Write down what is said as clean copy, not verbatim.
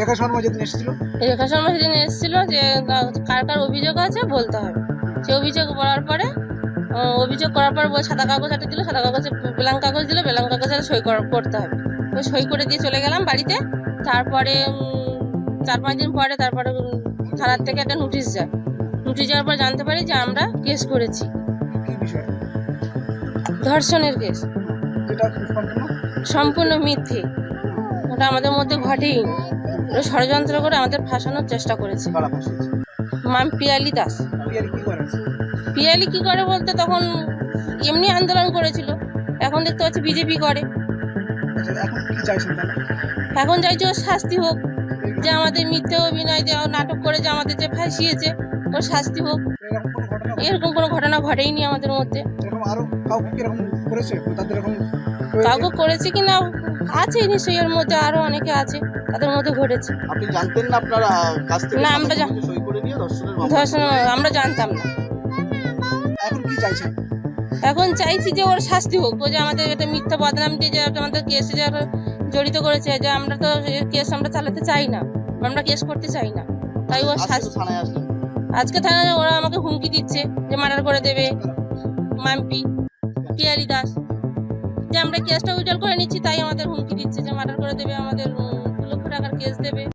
রেখা শর্মা যেদিন এসেছিল, রেখা শর্মা সেদিন এসেছিল যে কার কার অভিযোগ আছে বলতে হবে। সে অভিযোগ করার পরে সাদা কাগজ একটা দিল, সাদা কাগজে ব্ল্যাঙ্ক কাগজ দিল, ব্ল্যাঙ্ক কাগজে সই করতে হবে। ওই সই করে দিয়ে চলে গেলাম বাড়িতে। তারপরে 4-5 দিন পরে তারপরে থানার থেকে একটা নোটিশ যায়। নোটিশ যাওয়ার পর জানতে পারি যে আমরা কেস করেছি, কি বিষয় ধর্ষণের কেস। যেটা সম্পূর্ণ মিথ্যে, ওটা আমাদের মধ্যে ঘটেই নি। ওরা ষড়যন্ত্র করে আমাদের ফাঁসানোর চেষ্টা করেছে। কারা ফাঁসিয়েছে? মাম পিয়ালি দাস। পিয়ালি কি করে? পিয়ালি কি করে বলতে তখন এমনি আন্দোলন করেছিল, এখন দেখতে পাচ্ছি বিজেপি করে। আচ্ছা, এখন কি চাইছেন তাহলে? এখন চাইছি ওর শাস্তি হোক, যে আমাদের মিথ্যে অভিনয় দিয়ে নাটক করে যে আমাদের যে ফাঁসিয়েছে, ওর শাস্তি হোক। এরকম কোনো ঘটনা ঘটেইনি আমাদের মধ্যে। এরকম আরো কাউকে কি এরকম করেছে? তাদের এরকম কাউকে করেছে কিনা আছে নিশ্চয়ই, এর মধ্যে আরো অনেকে আছে, তাদের মধ্যে ঘটেছে। আপনি জানতেন না? আপনার কাছ থেকে না, আমরা সই করে নিয়ে ধর্ষণ আমরা জানতাম না। এখন কি চাইছেন? এখন চাইছি যে ওর শাস্তি হোক। ও যে আমাদের একটা মিথ্যা বদনাম দিয়ে যে আমাদের কেসে যে জড়িত করেছে, যে আমরা তো কেস আমরা চালাতে চাই না, আমরা কেস করতে চাই না, তাই ওর শাস্তি। থানায় আসলেন? আজকে থানায় ওরা আমাকে হুমকি দিচ্ছে যে মার্ডার করে দেবে। মাম্পি পিয়ালি দাস, যে আমরা কেসটা উইড্রল করে নিচ্ছি, তাই আমাদের হুমকি দিচ্ছে যে মার্ডার করে দেবে, আমাদের 2 লক্ষ টাকার কেস দেবে।